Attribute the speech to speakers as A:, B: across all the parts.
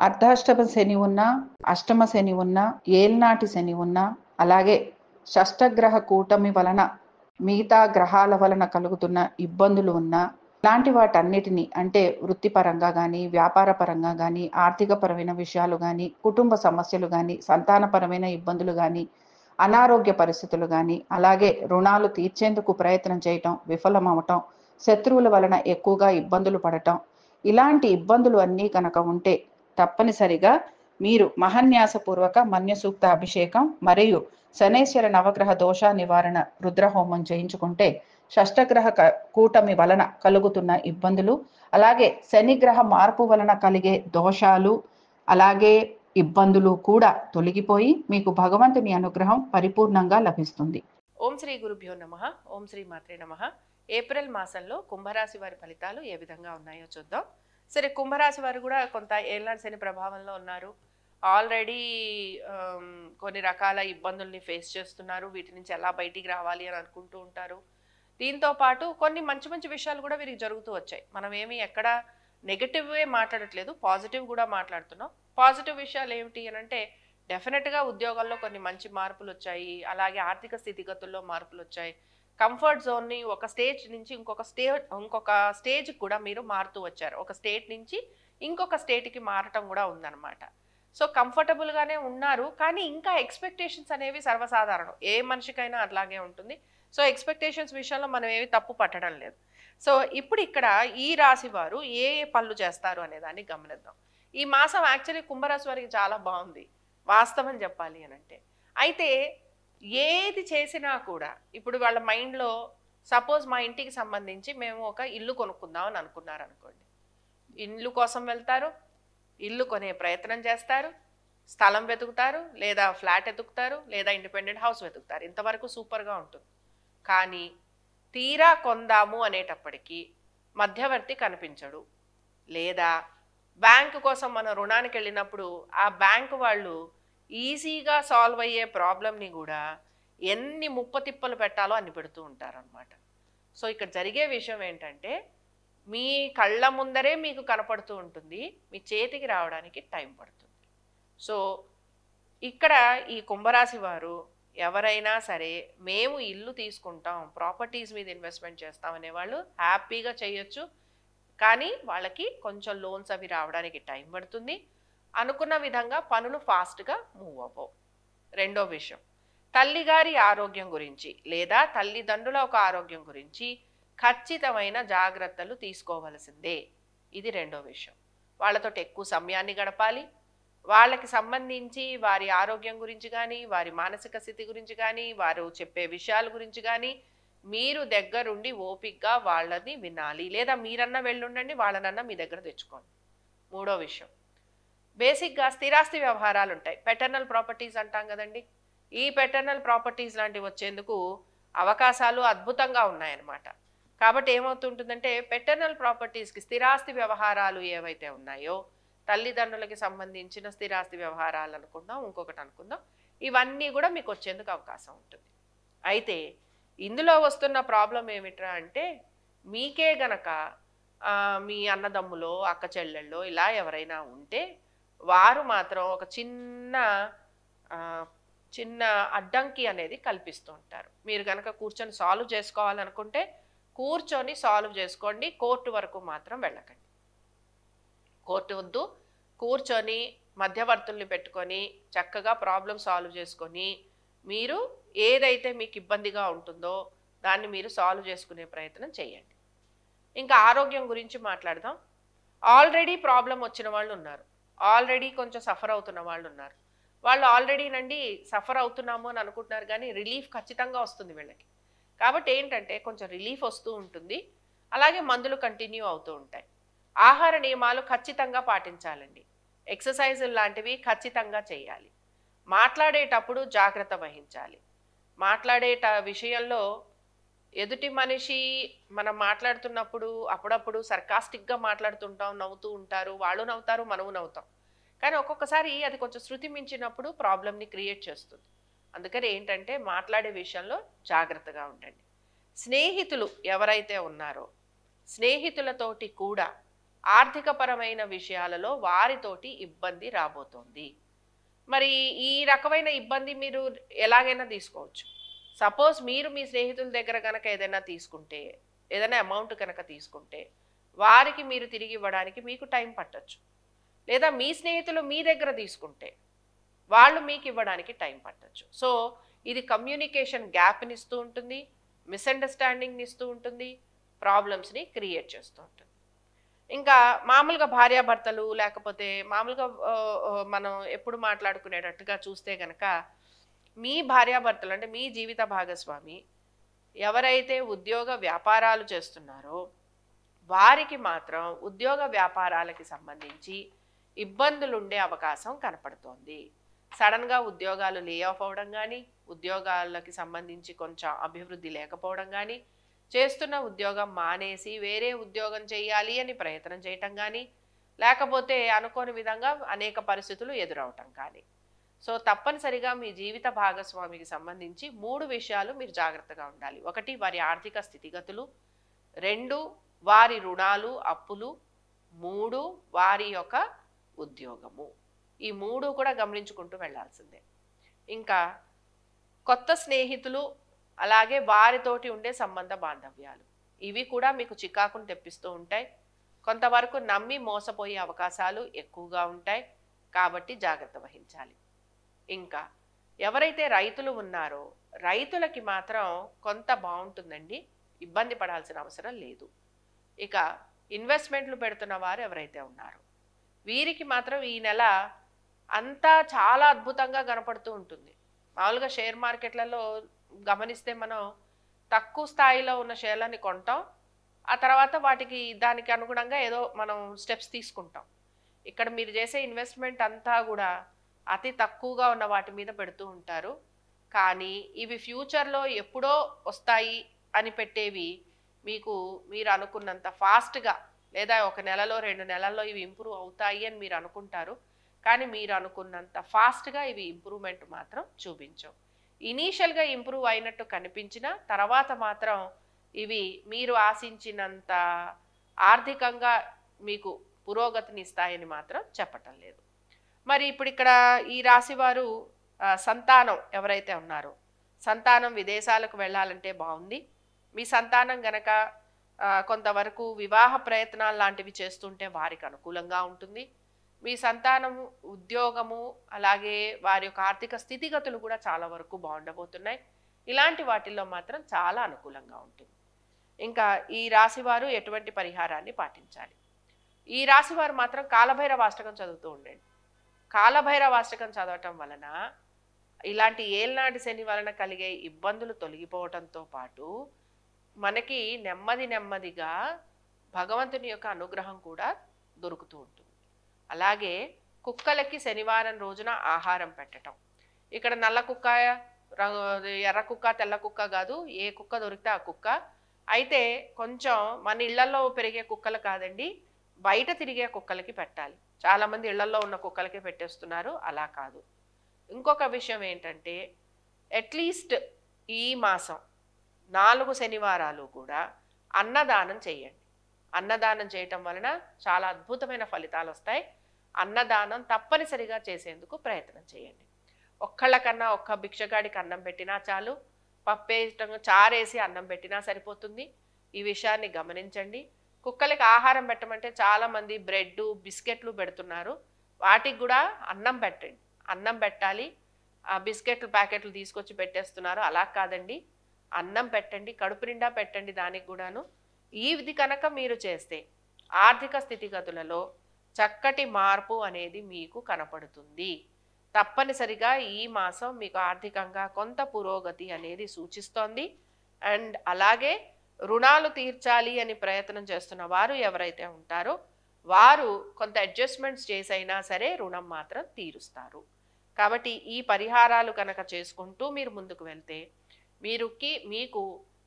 A: అర్ధాష్టమ శని ఉన్నా, అష్టమ శని ఉన్నా, ఏల్నాటి శని ఉన్నా, అలాగే షష్టగ్రహ కూటమి వలన మిగతా గ్రహాల వలన కలుగుతున్న ఇబ్బందులు ఉన్నా, ఇలాంటి వాటన్నిటిని అంటే వృత్తిపరంగా కానీ, వ్యాపార పరంగా కానీ, ఆర్థికపరమైన విషయాలు కానీ, కుటుంబ సమస్యలు కానీ, సంతానపరమైన ఇబ్బందులు కానీ, అనారోగ్య పరిస్థితులు కానీ, అలాగే రుణాలు తీర్చేందుకు ప్రయత్నం చేయటం విఫలమవటం, శత్రువుల వలన ఎక్కువగా ఇబ్బందులు పడటం, ఇలాంటి ఇబ్బందులు అన్నీ కనుక ఉంటే తప్పనిసరిగా మీరు మహన్యాసపూర్వక మన్య సూక్త అభిషేకం మరియు శనైశ్వర నవగ్రహ దోష నివారణ రుద్రహోమం చేయించుకుంటే షష్టగ్రహ కూటమి వలన కలుగుతున్న ఇబ్బందులు, అలాగే శనిగ్రహ మార్పు వలన కలిగే దోషాలు, అలాగే ఇబ్బందులు కూడా తొలగిపోయి మీకు భగవంతుని అనుగ్రహం పరిపూర్ణంగా లభిస్తుంది.
B: ఓం శ్రీ గురుభ్యో నమః. ఓం శ్రీ మాత్రే నమః. ఏప్రిల్ మాసంలో కుంభరాశి వారి ఫలితాలు ఏ విధంగా ఉన్నాయో చూద్దాం. సరే, కుంభరాశి వారు కూడా కొంత ఏళ్ళనాటి శని ప్రభావంలో ఉన్నారు. ఆల్రెడీ కొన్ని రకాల ఇబ్బందుల్ని ఫేస్ చేస్తున్నారు. వీటి నుంచి ఎలా బయటికి రావాలి అని అనుకుంటూ ఉంటారు. దీంతో పాటు కొన్ని మంచి మంచి విషయాలు కూడా వీరికి జరుగుతూ వచ్చాయి. మనం ఏమి ఎక్కడ నెగటివ్వే మాట్లాడట్లేదు, పాజిటివ్ కూడా మాట్లాడుతున్నాం. పాజిటివ్ విషయాలు ఏమిటి అని అంటే, డెఫినెట్గా ఉద్యోగాల్లో కొన్ని మంచి మార్పులు వచ్చాయి. అలాగే ఆర్థిక స్థితిగతుల్లో మార్పులు వచ్చాయి. కంఫర్ట్ జోన్ని ఒక స్టేజ్ నుంచి ఇంకొక స్టేజ్కి కూడా మీరు మారుతూ వచ్చారు. ఒక స్టేట్ నుంచి ఇంకొక స్టేట్కి మారటం కూడా ఉందన్నమాట. సో కంఫర్టబుల్గానే ఉన్నారు, కానీ ఇంకా ఎక్స్పెక్టేషన్స్ అనేవి సర్వసాధారణం, ఏ మనిషికైనా అట్లాగే ఉంటుంది. సో ఎక్స్పెక్టేషన్స్ విషయంలో మనం ఏవి తప్పు పట్టడం లేదు. సో ఇప్పుడు ఇక్కడ ఈ రాశి వారు ఏ ఏ పనులు చేస్తారు అనే దాన్ని గమనిద్దాం. ఈ మాసం యాక్చువల్లీ కుంభరాశి వారికి చాలా బాగుంది, వాస్తవం చెప్పాలి అని అంటే. అయితే ఏది చేసినా కూడా ఇప్పుడు వాళ్ళ మైండ్లో, సపోజ్ మా ఇంటికి సంబంధించి మేము ఒక ఇల్లు కొనుక్కుందాం అని అనుకున్నారు అనుకోండి, ఇల్లు కోసం వెళ్తారు, ఇల్లు కొనే ప్రయత్నం చేస్తారు, స్థలం వెతుకుతారు, లేదా ఫ్లాట్ వెతుకుతారు, లేదా ఇండిపెండెంట్ హౌస్ వెతుకుతారు. ఇంతవరకు సూపర్గా ఉంటుంది. కానీ తీరా కొందాము అనేటప్పటికీ మధ్యవర్తి కనిపించడు, లేదా బ్యాంకు కోసం మనం రుణానికి వెళ్ళినప్పుడు ఆ బ్యాంకు వాళ్ళు ఈజీగా సాల్వ్ అయ్యే ప్రాబ్లమ్ని కూడా ఎన్ని ముప్పతిప్పలు పెట్టాలో అన్ని పెడుతూ ఉంటారనమాట. సో ఇక్కడ జరిగే విషయం ఏంటంటే, మీ కళ్ళ ముందరే మీకు కనపడుతూ ఉంటుంది, మీ చేతికి రావడానికి టైం పడుతుంది. సో ఇక్కడ ఈ కుంభరాశి వారు ఎవరైనా సరే మేము ఇల్లు తీసుకుంటాం, ప్రాపర్టీస్ మీద ఇన్వెస్ట్మెంట్ చేస్తాం అనేవాళ్ళు హ్యాపీగా చేయొచ్చు. కానీ వాళ్ళకి కొంచెం లోన్స్ అవి రావడానికి టైం పడుతుంది. అనుకున్న విధంగా పనులు ఫాస్ట్గా మూవ్ అవ్వవు. రెండో విషయం, తల్లిగారి ఆరోగ్యం గురించి లేదా తల్లిదండ్రుల ఒక ఆరోగ్యం గురించి ఖచ్చితమైన జాగ్రత్తలు తీసుకోవలసిందే. ఇది రెండో విషయం. వాళ్ళతో ఎక్కువ సమయాన్ని గడపాలి. వాళ్ళకి సంబంధించి వారి ఆరోగ్యం గురించి కానీ, వారి మానసిక స్థితి గురించి కానీ, వారు చెప్పే విషయాల గురించి కానీ మీరు దగ్గరుండి ఓపిక్గా వాళ్ళని వినాలి. లేదా మీరన్నా వెళ్ళుండండి, వాళ్ళనన్నా మీ దగ్గర తెచ్చుకోండి. మూడో విషయం, బేసిక్గా స్థిరాస్తి వ్యవహారాలు ఉంటాయి. పెటర్నల్ ప్రాపర్టీస్ అంటాం కదండి. ఈ పెటర్నల్ ప్రాపర్టీస్ లాంటివి వచ్చేందుకు అవకాశాలు అద్భుతంగా ఉన్నాయన్నమాట. కాబట్టి ఏమవుతుంటుందంటే, పెటర్నల్ ప్రాపర్టీస్కి స్థిరాస్తి వ్యవహారాలు ఏవైతే ఉన్నాయో, తల్లిదండ్రులకి సంబంధించిన స్థిరాస్తి వ్యవహారాలు అనుకుందాం, ఇంకొకటి అనుకుందాం, ఇవన్నీ కూడా మీకు వచ్చేందుకు అవకాశం ఉంటుంది. అయితే ఇందులో వస్తున్న ప్రాబ్లం ఏమిట్రా అంటే, మీకే గనక మీ అన్నదమ్ములో అక్క చెల్లెళ్ళో ఇలా ఎవరైనా ఉంటే వారు మాత్రం ఒక చిన్న అడ్డంకి అనేది కల్పిస్తూ ఉంటారు. మీరు కనుక కూర్చొని సాల్వ్ చేసుకోవాలనుకుంటే కూర్చొని సాల్వ్ చేసుకోండి, కోర్టు వరకు మాత్రం వెళ్ళకండి. కోర్టు వద్దు, కూర్చొని మధ్యవర్తుల్ని పెట్టుకొని చక్కగా ప్రాబ్లం సాల్వ్ చేసుకొని మీరు ఏదైతే మీకు ఇబ్బందిగా ఉంటుందో దాన్ని మీరు సాల్వ్ చేసుకునే ప్రయత్నం చేయండి. ఇంకా ఆరోగ్యం గురించి మాట్లాడదాం. ఆల్రెడీ ప్రాబ్లం వచ్చిన వాళ్ళు ఉన్నారు, ఆల్రెడీ కొంచెం సఫర్ అవుతున్న వాళ్ళు ఉన్నారు. వాళ్ళు ఆల్రెడీ సఫర్ అవుతున్నాము అని అనుకుంటున్నారు, కానీ రిలీఫ్ ఖచ్చితంగా వస్తుంది వీళ్ళకి. కాబట్టి ఏంటంటే కొంచెం రిలీఫ్ వస్తూ ఉంటుంది. అలాగే మందులు కంటిన్యూ అవుతూ ఉంటాయి. ఆహార నియమాలు ఖచ్చితంగా పాటించాలండి. ఎక్సర్సైజులు లాంటివి ఖచ్చితంగా చేయాలి. మాట్లాడేటప్పుడు జాగ్రత్త వహించాలి. మాట్లాడే విషయంలో ఎదుటి మనిషి మనం మాట్లాడుతున్నప్పుడు అప్పుడప్పుడు సర్కాస్టిక్గా మాట్లాడుతుంటాం, నవ్వుతూ ఉంటారు, వాళ్ళు నవ్వుతారు, మనము నవ్వుతాం. కానీ ఒక్కొక్కసారి అది కొంచెం శృతి మించినప్పుడు ప్రాబ్లమ్ని క్రియేట్ చేస్తుంది. అందుకని ఏంటంటే మాట్లాడే విషయంలో జాగ్రత్తగా ఉండండి. స్నేహితులు ఎవరైతే ఉన్నారో స్నేహితులతోటి కూడా ఆర్థికపరమైన విషయాలలో వారితోటి ఇబ్బంది రాబోతోంది. మరి ఈ రకమైన ఇబ్బంది మీరు ఎలాగైనా తీసుకోవచ్చు. సపోజ్ మీరు మీ స్నేహితుల దగ్గర కనుక ఏదైనా తీసుకుంటే, ఏదైనా అమౌంట్ కనుక తీసుకుంటే వారికి మీరు తిరిగి ఇవ్వడానికి మీకు టైం పట్టచ్చు. లేదా మీ స్నేహితులు మీ దగ్గర తీసుకుంటే వాళ్ళు మీకు ఇవ్వడానికి టైం పట్టచ్చు. సో ఇది కమ్యూనికేషన్ గ్యాప్ని ఇస్తూ ఉంటుంది, మిస్అండర్స్టాండింగ్ని ఇస్తూ ఉంటుంది, ప్రాబ్లమ్స్ని క్రియేట్ చేస్తూ ఉంటుంది. ఇంకా మామూలుగా భార్యాభర్తలు లేకపోతే మామూలుగా మనం ఎప్పుడు మాట్లాడుకునేటట్టుగా చూస్తే కనుక మీ భార్యాభర్తలు అంటే మీ జీవిత భాగస్వామి ఎవరైతే ఉద్యోగ వ్యాపారాలు చేస్తున్నారో వారికి మాత్రం ఉద్యోగ వ్యాపారాలకి సంబంధించి ఇబ్బందులు ఉండే అవకాశం కనపడుతోంది. సడన్గా ఉద్యోగాలు లే ఆఫ్ అవ్వడం కానీ, ఉద్యోగాలకి సంబంధించి కొంచెం అభివృద్ధి లేకపోవడం కానీ, చేస్తున్న ఉద్యోగం మానేసి వేరే ఉద్యోగం చేయాలి అని ప్రయత్నం చేయటం కానీ, లేకపోతే అనుకోని విధంగా అనేక పరిస్థితులు ఎదురవటం కానీ. సో తప్పనిసరిగా మీ జీవిత భాగస్వామికి సంబంధించి 3 విషయాలు మీరు జాగ్రత్తగా ఉండాలి. 1 వారి ఆర్థిక స్థితిగతులు, 2 వారి రుణాలు అప్పులు, 3 వారి యొక్క ఉద్యోగము. ఈ 3 కూడా గమనించుకుంటూ వెళ్ళాల్సిందే. ఇంకా కొత్త స్నేహితులు అలాగే వారితోటి ఉండే సంబంధ బాంధవ్యాలు ఇవి కూడా మీకు చికాకును తెప్పిస్తూ ఉంటాయి. కొంతవరకు నమ్మి మోసపోయే అవకాశాలు ఎక్కువగా ఉంటాయి కాబట్టి జాగ్రత్త వహించాలి. ఇంకా ఎవరైతే రైతులు ఉన్నారో రైతులకి మాత్రం కొంత బాగుంటుందండి, ఇబ్బంది పడాల్సిన అవసరం లేదు. ఇక ఇన్వెస్ట్మెంట్లు పెడుతున్న వారు ఎవరైతే ఉన్నారో వీరికి మాత్రం ఈ నెల అంతా చాలా అద్భుతంగా కనపడుతూ ఉంటుంది. మామూలుగా షేర్ మార్కెట్లలో గమనిస్తే మనం తక్కువ స్థాయిలో ఉన్న షేర్లని కొంటాం, ఆ తర్వాత వాటికి దానికి అనుగుణంగా ఏదో మనం స్టెప్స్ తీసుకుంటాం. ఇక్కడ మీరు చేసే ఇన్వెస్ట్మెంట్ అంతా కూడా అతి తక్కువగా ఉన్న వాటి మీద పెడుతూ ఉంటారు. కానీ ఇవి ఫ్యూచర్లో ఎప్పుడో వస్తాయి అని పెట్టేవి మీరు అనుకున్నంత ఫాస్ట్గా లేదా 1 నెలలో 2 నెలల్లో ఇవి ఇంప్రూవ్ అవుతాయి అని మీరు అనుకుంటారు. కానీ మీరు అనుకున్నంత ఫాస్ట్గా ఇవి ఇంప్రూవ్మెంట్ మాత్రం చూపించవు. ఇనీషియల్గా ఇంప్రూవ్ అయినట్టు కనిపించిన తర్వాత మాత్రం ఇవి మీరు ఆశించినంత ఆర్థికంగా మీకు పురోగతిని ఇస్తాయని మాత్రం చెప్పటం లేదు. మరి ఇప్పుడు ఇక్కడ ఈ రాశి వారు సంతానం ఎవరైతే ఉన్నారో సంతానం విదేశాలకు వెళ్ళాలంటే బాగుంది. మీ సంతానం గనక కొంతవరకు వివాహ ప్రయత్నాలు లాంటివి చేస్తుంటే వారికి అనుకూలంగా ఉంటుంది. మీ సంతానము ఉద్యోగము అలాగే వారి యొక్క ఆర్థిక స్థితిగతులు కూడా చాలా వరకు బాగుండబోతున్నాయి. ఇలాంటి వాటిల్లో మాత్రం చాలా అనుకూలంగా ఉంటుంది. ఇంకా ఈ రాశి వారు ఎటువంటి పరిహారాన్ని పాటించాలి? ఈ రాశి వారు మాత్రం కాలభైరవాష్టకం చదువుతూ ఉండండి. కాలభైరవాష్టకం చదవటం వలన ఇలాంటి ఏల్నాటి శని వలన కలిగే ఇబ్బందులు తొలగిపోవటంతో పాటు మనకి నెమ్మదిగా భగవంతుని యొక్క అనుగ్రహం కూడా దొరుకుతూ ఉంటుంది. అలాగే కుక్కలకి శనివారం రోజున ఆహారం పెట్టడం. ఇక్కడ నల్ల కుక్క, ఎర్ర కుక్క, తెల్ల కుక్క కాదు, ఏ కుక్క దొరికితే ఆ కుక్క. అయితే కొంచెం మన ఇళ్లలో పెరిగే కుక్కలు కాదండి, బయట తిరిగే కుక్కలకి పెట్టాలి. చాలామంది ఇళ్లలో ఉన్న కుక్కలకి పెట్టేస్తున్నారు, అలా కాదు. ఇంకొక విషయం ఏంటంటే అట్లీస్ట్ ఈ మాసం 4 శనివారాలు కూడా అన్నదానం చేయండి. అన్నదానం చేయటం వలన చాలా అద్భుతమైన ఫలితాలు వస్తాయి. అన్నదానం తప్పనిసరిగా చేసేందుకు ప్రయత్నం చేయండి. ఒక్కళ్ళకన్నా ఒక్క భిక్షగాడికి అన్నం పెట్టినా చాలు, పప్పేయటం చారేసి అన్నం పెట్టినా సరిపోతుంది. ఈ విషయాన్ని గమనించండి. కుక్కలకి ఆహారం పెట్టమంటే చాలామంది బ్రెడ్ బిస్కెట్లు పెడుతున్నారు, వాటికి కూడా అన్నం పెట్టండి. అన్నం పెట్టాలి. ఆ బిస్కెట్లు ప్యాకెట్లు తీసుకొచ్చి పెట్టేస్తున్నారు, అలా కాదండి. అన్నం పెట్టండి, కడుపు నిండా పెట్టండి. దానికి కూడాను ఇది కనుక మీరు చేస్తే ఆర్థిక స్థితిగతులలో చక్కటి మార్పు అనేది మీకు కనపడుతుంది. తప్పనిసరిగా ఈ మాసం మీకు ఆర్థికంగా కొంత పురోగతి అనేది సూచిస్తోంది. అండ్ అలాగే రుణాలు తీర్చాలి అని ప్రయత్నం చేస్తున్న వారు ఎవరైతే ఉంటారో వారు కొంత అడ్జస్ట్మెంట్స్ చేసైనా సరే రుణం మాత్రం తీరుస్తారు. కాబట్టి ఈ పరిహారాలు కనుక చేసుకుంటూ మీరు ముందుకు వెళ్తే మీకు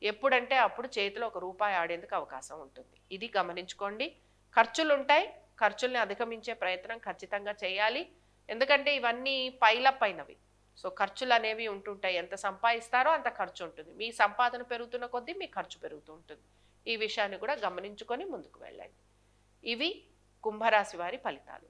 B: ఎప్పుడంటే అప్పుడు చేతిలో ₹1 ఆడేందుకు అవకాశం ఉంటుంది. ఇది గమనించుకోండి. ఖర్చులు ఉంటాయి, ఖర్చుల్ని అధిగమించే ప్రయత్నం ఖచ్చితంగా చేయాలి. ఎందుకంటే ఇవన్నీ పైలప్ అయినవి. సో ఖర్చులు అనేవి ఉంటుంటాయి. ఎంత సంపాదిస్తారో అంత ఖర్చు ఉంటుంది. మీ సంపాదన పెరుగుతున్న కొద్దీ మీ ఖర్చు పెరుగుతూ ఉంటుంది. ఈ విషయాన్ని కూడా గమనించుకొని ముందుకు వెళ్ళండి. ఇవి కుంభరాశి వారి ఫలితాలు.